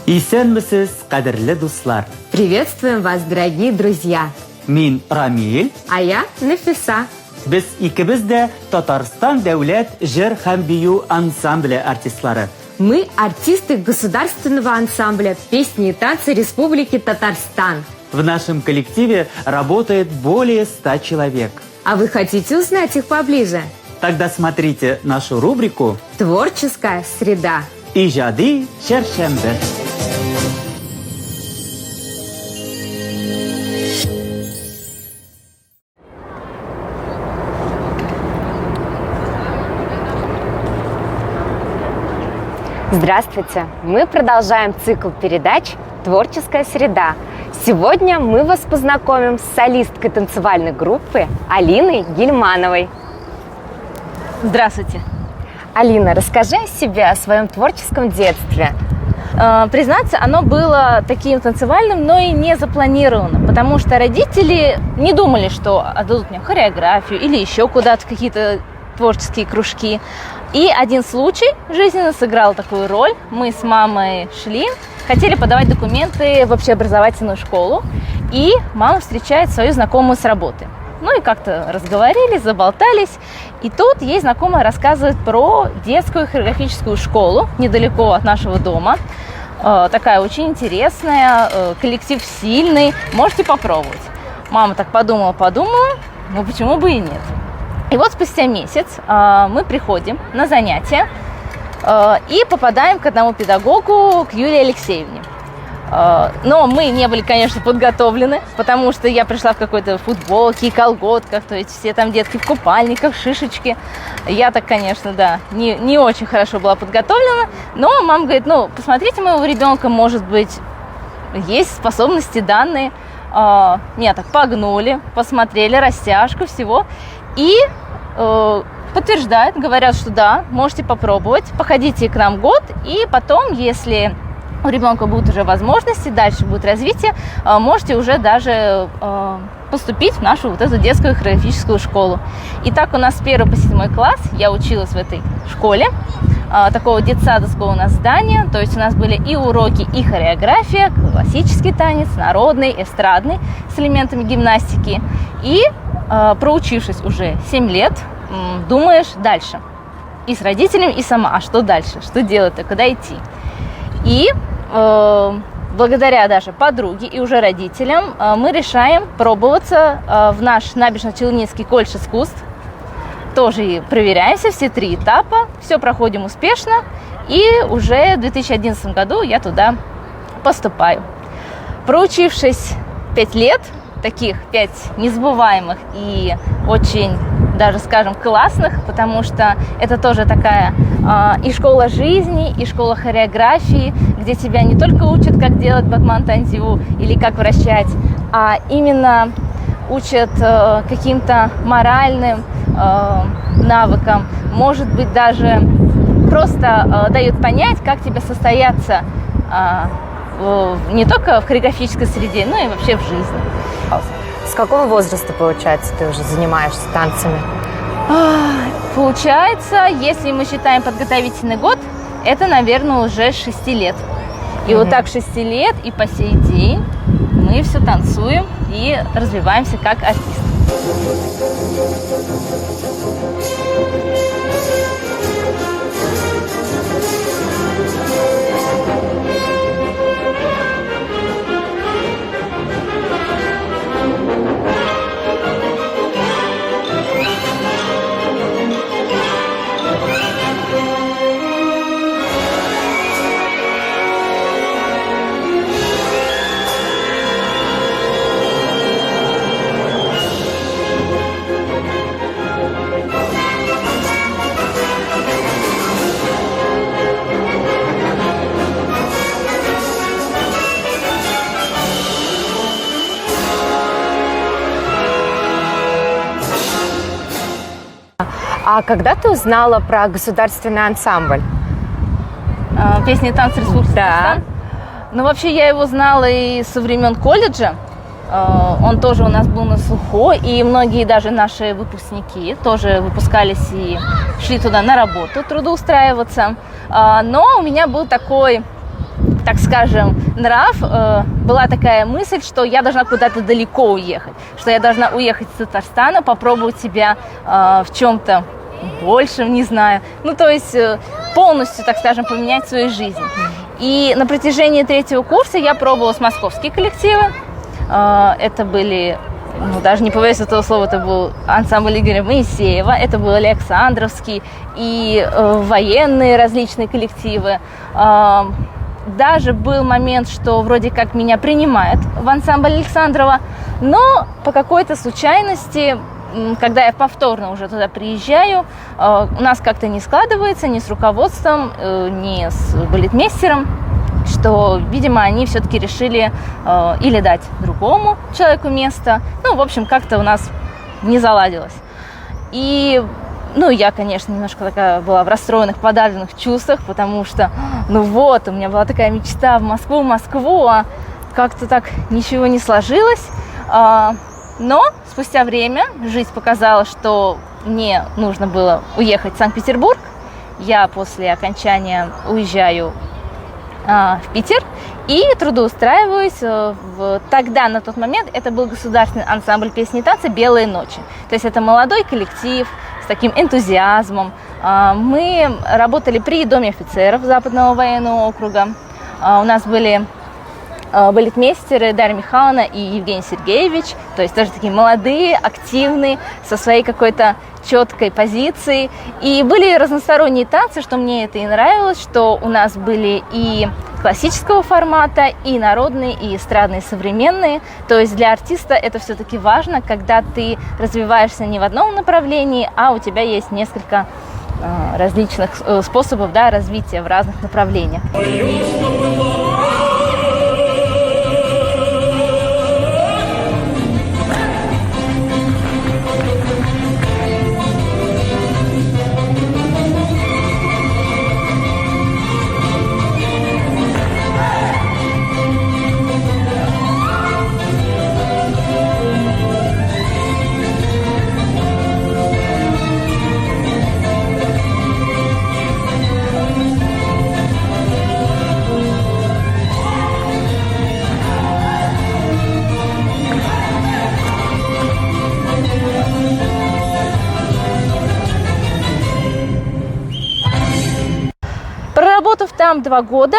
Исәнмесез, кадерле дуслар. Приветствуем вас, дорогие друзья. Мин Рамил. А я Нафиса. Без икебез дә Татарстан дәүләт җыр һәм бию ансамбле артистлары. Мы артисты государственного ансамбля «Песни и танцы Республики Татарстан». В нашем коллективе работает более 100 человек. А вы хотите узнать их поближе? Тогда смотрите нашу рубрику «Творческая среда». «Иҗади чәршәмбе». Здравствуйте! Мы продолжаем цикл передач «Творческая среда». Сегодня мы вас познакомим с солисткой танцевальной группы Алиной Гильмановой. Здравствуйте. Алина, расскажи о себе, о своем творческом детстве. Признаться, оно было таким танцевальным, но и не запланированным, потому что родители не думали, что отдадут мне хореографию или еще куда-то какие-то творческие кружки. И один случай жизненно сыграл такую роль. Мы с мамой шли, хотели подавать документы в общеобразовательную школу, и мама встречает свою знакомую с работы. Ну и как-то разговорились, заболтались, и тут ей знакомая рассказывает про детскую хореографическую школу недалеко от нашего дома. Такая очень интересная, коллектив сильный, можете попробовать. Мама так подумала, ну почему бы и нет. И вот спустя месяц мы приходим на занятия и попадаем к одному педагогу, к Юлии Алексеевне. Но мы не были, конечно, подготовлены, потому что я пришла в какой-то футболке и колготках, то есть все там детки в купальниках, шишечки. Я так, конечно, да, не очень хорошо была подготовлена, но мама говорит, ну, посмотрите моего ребенка, может быть, есть способности данные. Меня так погнули, посмотрели растяжку, всего, и подтверждают, говорят, что да, можете попробовать, походите к нам год, и потом, если у ребенка будут уже возможности, дальше будет развитие, можете уже даже поступить в нашу вот эту детскую хореографическую школу. И так у нас с 1 по 7 класс я училась в этой школе, такого детсадовского у нас здания, то есть у нас были и уроки, и хореография, классический танец, народный, эстрадный с элементами гимнастики. И проучившись уже 7 лет, думаешь дальше. И с родителями, и сама. А что дальше? Что делать-то? Куда идти? И благодаря даже подруге и уже родителям мы решаем пробоваться в наш набережно-Челнинский колледж искусств. Тоже и проверяемся, все 3 этапа. Все проходим успешно. И уже в 2011 году я туда поступаю. Проучившись 5 лет, таких 5 незабываемых и очень даже, скажем, классных, потому что это тоже такая и школа жизни, и школа хореографии, где тебя не только учат, как делать батман-тандзю или как вращать, а именно учат каким-то моральным навыкам, может быть, даже просто дают понять, как тебе состояться не только в хореографической среде, но и вообще в жизни. С какого возраста, получается, ты уже занимаешься танцами? Получается, если мы считаем подготовительный год, это, наверное, уже 6 лет. И вот так 6 лет и по сей день мы все танцуем и развиваемся как артисты. А когда ты узнала про государственный ансамбль? Песни и танцы Республики Татарстан? Ну, вообще, я его знала и со времен колледжа. Он тоже у нас был на слуху, и многие даже наши выпускники тоже выпускались и шли туда на работу, трудоустраиваться. Но у меня был такой так скажем, нрав, была такая мысль, что я должна куда-то далеко уехать, что я должна уехать из Татарстана, попробовать себя в чем-то большем, не знаю. Ну, то есть полностью, так скажем, поменять свою жизнь. И на протяжении 3-го курса я пробовала с московские коллективы. Это были, ну, даже не побоюсь этого слова, это был ансамбль Игоря Моисеева, это был Александровский и военные различные коллективы. Даже был момент, что вроде как меня принимают в ансамбль Александрова, но по какой-то случайности, когда я повторно уже туда приезжаю, у нас как-то не складывается ни с руководством, ни с балетмейстером, что, видимо, они все-таки решили или дать другому человеку место. Ну, в общем, как-то у нас не заладилось. И, ну, я, конечно, немножко такая была в расстроенных, подавленных чувствах, потому что, ну вот, у меня была такая мечта в Москву, а как-то так ничего не сложилось. Но спустя время жизнь показала, что мне нужно было уехать в Санкт-Петербург. Я после окончания уезжаю в Питер и трудоустраиваюсь тогда, на тот момент, это был государственный ансамбль песни и танца «Белые ночи». То есть это молодой коллектив с таким энтузиазмом. Мы работали при Доме офицеров Западного военного округа. У нас были балетмейстеры Дарья Михайловна и Евгений Сергеевич, то есть тоже такие молодые, активные, со своей какой-то четкой позицией. И были разносторонние танцы, что мне это и нравилось, что у нас были и классического формата, и народные, и эстрадные, современные. То есть для артиста это все-таки важно, когда ты развиваешься не в одном направлении, а у тебя есть несколько различных способов, да, развития в разных направлениях. Проработав там 2 года,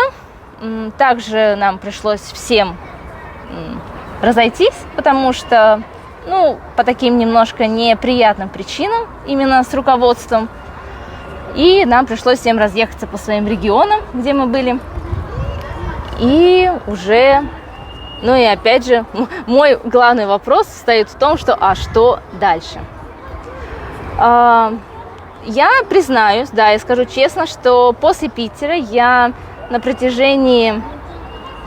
также нам пришлось всем разойтись, потому что, ну, по таким немножко неприятным причинам, именно с руководством. И нам пришлось всем разъехаться по своим регионам, где мы были. И уже, ну и опять же, мой главный вопрос состоит в том, что что дальше? Я признаюсь, да, я скажу честно, что после Питера я на протяжении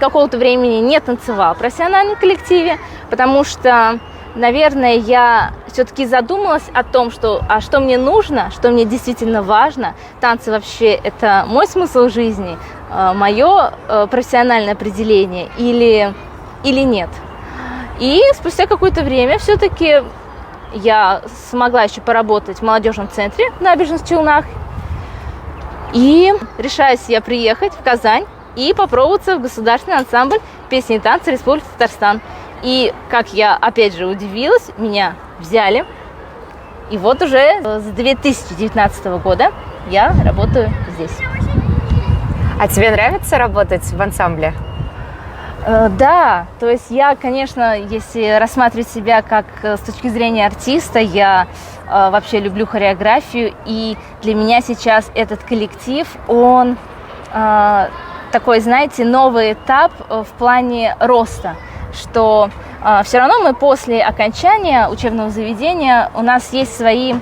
какого-то времени не танцевала в профессиональном коллективе, потому что, наверное, я все-таки задумалась о том, что мне нужно, что мне действительно важно. Танцы вообще это мой смысл жизни, мое профессиональное определение или нет. И спустя какое-то время все-таки я смогла еще поработать в молодежном центре в Набережных Челнах. И решаюсь я приехать в Казань и попробоваться в государственный ансамбль песни и танца Республики Татарстан. И, как я опять же удивилась, меня взяли. И вот уже с 2019 года я работаю здесь. А тебе нравится работать в ансамбле? Да, то есть я, конечно, если рассматривать себя как с точки зрения артиста, я вообще люблю хореографию, и для меня сейчас этот коллектив, он такой, знаете, новый этап в плане роста, что все равно мы после окончания учебного заведения, у нас есть свои,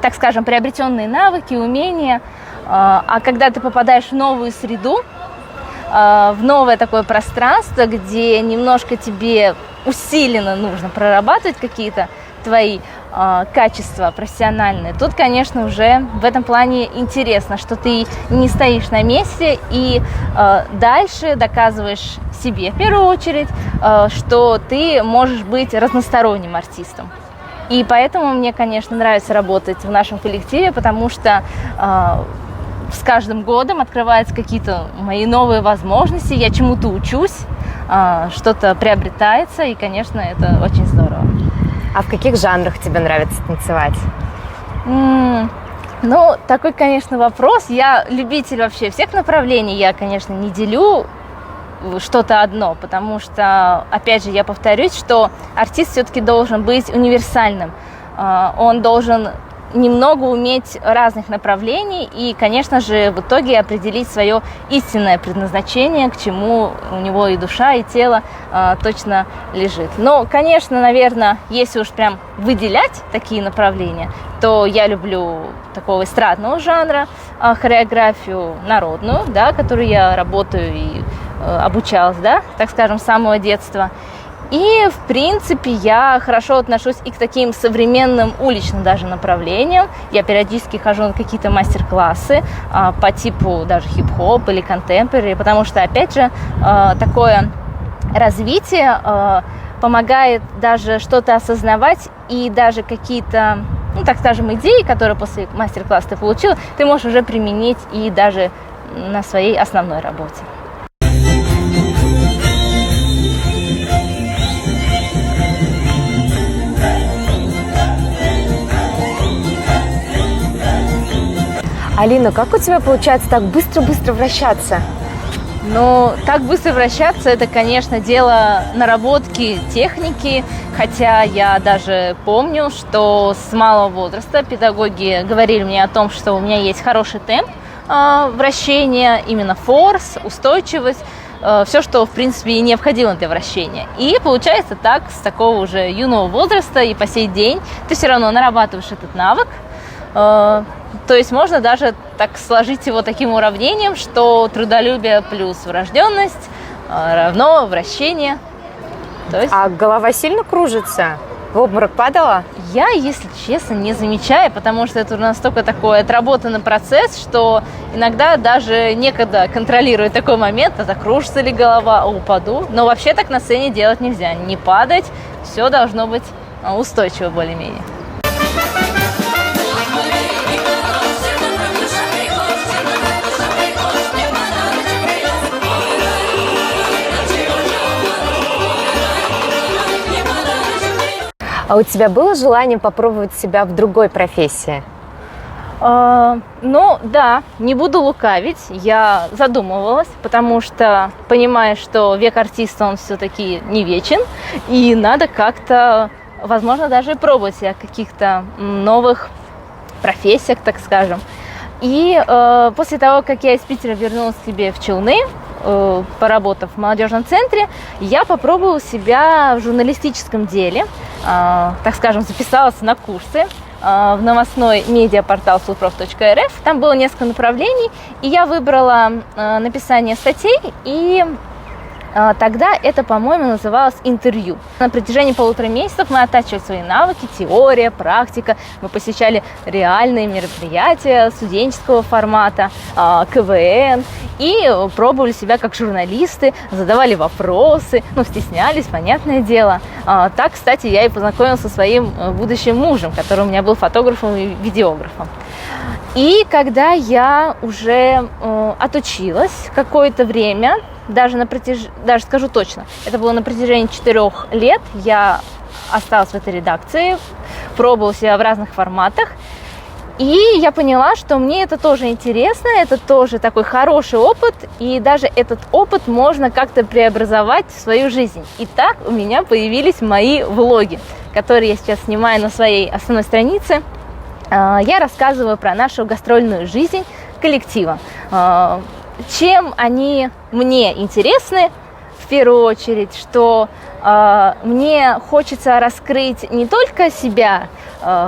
так скажем, приобретенные навыки, умения, а когда ты попадаешь в новую среду, в новое такое пространство, где немножко тебе усиленно нужно прорабатывать какие-то твои качества профессиональные. Тут, конечно, уже в этом плане интересно, что ты не стоишь на месте и дальше доказываешь себе в первую очередь, что ты можешь быть разносторонним артистом. И поэтому мне, конечно, нравится работать в нашем коллективе, потому что с каждым годом открываются какие-то мои новые возможности, я чему-то учусь, что-то приобретается, и, конечно, это очень здорово. А в каких жанрах тебе нравится танцевать? Ну, такой, конечно, вопрос. Я любитель вообще всех направлений. Я, конечно, не делю что-то одно, потому что, опять же, я повторюсь, что артист все-таки должен быть универсальным. Он должен немного уметь разных направлений и, конечно же, в итоге определить свое истинное предназначение, к чему у него и душа, и тело точно лежит. Но, конечно, наверное, если уж прям выделять такие направления, то я люблю такого эстрадного жанра, хореографию народную, да, которую я работаю и обучалась, да, так скажем, с самого детства. И, в принципе, я хорошо отношусь и к таким современным уличным даже направлениям. Я периодически хожу на какие-то мастер-классы по типу даже хип-хоп или контемпорари, потому что, опять же, такое развитие помогает даже что-то осознавать и даже какие-то, ну, так скажем, идеи, которые после мастер-класса ты получила, ты можешь уже применить и даже на своей основной работе. Алина, как у тебя получается так быстро-быстро вращаться? Ну, так быстро вращаться, это, конечно, дело наработки техники, хотя я даже помню, что с малого возраста педагоги говорили мне о том, что у меня есть хороший темп вращения, именно форс, устойчивость, все, что, в принципе, и необходимо для вращения. И получается так, с такого уже юного возраста и по сей день ты все равно нарабатываешь этот навык. То есть можно даже так сложить его таким уравнением, что трудолюбие плюс врожденность равно вращение. То есть... А голова сильно кружится? В обморок падала? Я, если честно, не замечаю, потому что это настолько такой отработанный процесс, что иногда даже некогда контролировать такой момент, а закружится ли голова, упаду. Но вообще так на сцене делать нельзя. Не падать, все должно быть устойчиво более-менее. А у тебя было желание попробовать себя в другой профессии? Ну, да, не буду лукавить, я задумывалась, потому что понимаю, что век артиста, он все-таки не вечен, и надо как-то, возможно, даже пробовать себя в каких-то новых профессиях, так скажем. И после того, как я из Питера вернулась к себе в Челны, поработав в молодежном центре, я попробовала себя в журналистическом деле, так скажем, записалась на курсы в новостной медиапортал sulprof.rf. Там было несколько направлений, и я выбрала написание статей, и тогда это, по-моему, называлось интервью. На протяжении 1,5 месяцев мы оттачивали свои навыки, теория, практика. Мы посещали реальные мероприятия студенческого формата, КВН, и пробовали себя как журналисты, задавали вопросы, ну, стеснялись, понятное дело. Так, кстати, я и познакомилась со своим будущим мужем, который у меня был фотографом и видеографом. И когда я уже отучилась какое-то время, даже скажу точно, это было на протяжении 4 лет, я осталась в этой редакции, пробовала себя в разных форматах, и я поняла, что мне это тоже интересно, это тоже такой хороший опыт, и даже этот опыт можно как-то преобразовать в свою жизнь. И так у меня появились мои влоги, которые я сейчас снимаю на своей основной странице. Я рассказываю про нашу гастрольную жизнь коллектива. Чем они мне интересны, в первую очередь, что мне хочется раскрыть не только себя,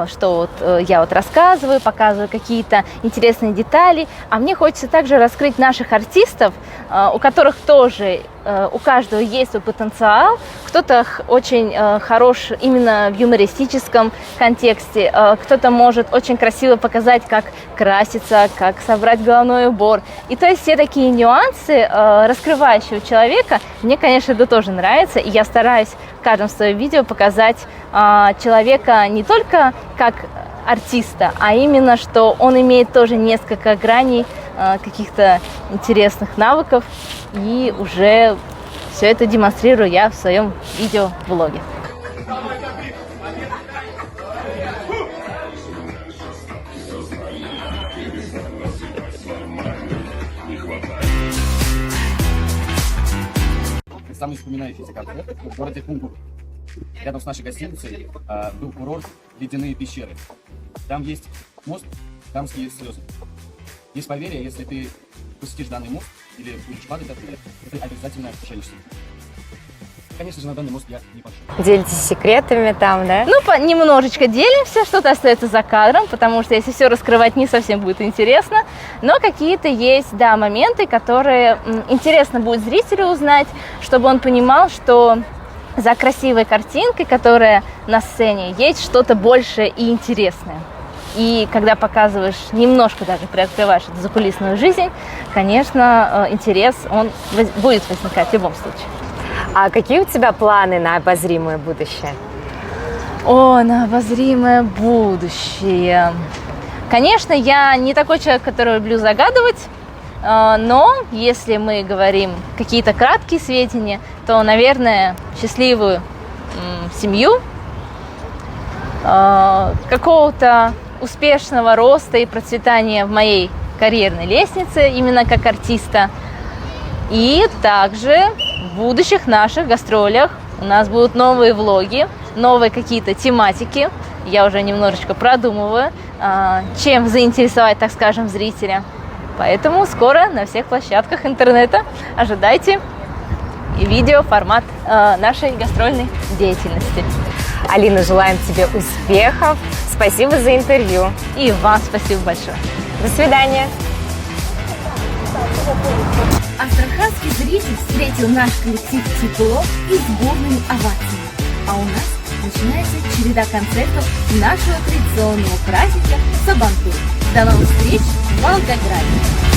что я рассказываю, показываю какие-то интересные детали, а мне хочется также раскрыть наших артистов, у которых тоже, у каждого есть свой потенциал, кто-то очень хорош именно в юмористическом контексте, кто-то может очень красиво показать, как краситься, как собрать головной убор. И то есть все такие нюансы раскрывающего человека, мне, конечно, это тоже нравится, и я стараюсь в каждом своем видео показать человека не только как артиста, а именно, что он имеет тоже несколько граней, каких-то интересных навыков, и уже все это демонстрирую я в своем видеоблоге. Самый вспоминающийся концерт в городе Кунгур. Рядом с нашей гостиницей был курорт «Ледяные пещеры». Там есть мост «Дамские слезы». Есть поверье, если ты посетишь данный мост или будешь падать оттуда, то ты обязательно пожалеешься. Конечно же, на данный мост я не пошел. Делитесь секретами там, да? Ну, немножечко делимся, что-то остается за кадром, потому что если все раскрывать, не совсем будет интересно. Но какие-то есть, да, моменты, которые интересно будет зрителю узнать, чтобы он понимал, что за красивой картинкой, которая на сцене, есть что-то большее и интересное. И когда показываешь, немножко даже приоткрываешь эту закулисную жизнь, конечно, интерес, он будет возникать в любом случае. А какие у тебя планы на обозримое будущее? О, на обозримое будущее. Конечно, я не такой человек, который люблю загадывать, но если мы говорим какие-то краткие сведения, то, наверное, счастливую семью, какого-то успешного роста и процветания в моей карьерной лестнице, именно как артиста, и также в будущих наших гастролях у нас будут новые влоги, новые какие-то тематики. Я уже немножечко продумываю, чем заинтересовать, так скажем, зрителя. Поэтому скоро на всех площадках интернета ожидайте и видеоформат нашей гастрольной деятельности. Алина, желаем тебе успехов. Спасибо за интервью. И вам спасибо большое. До свидания. Астраханский зритель встретил наш коллектив тепло и с бурными овациями. А у нас начинается череда концертов нашего традиционного праздника Сабантуй. До новых встреч в Волгограде!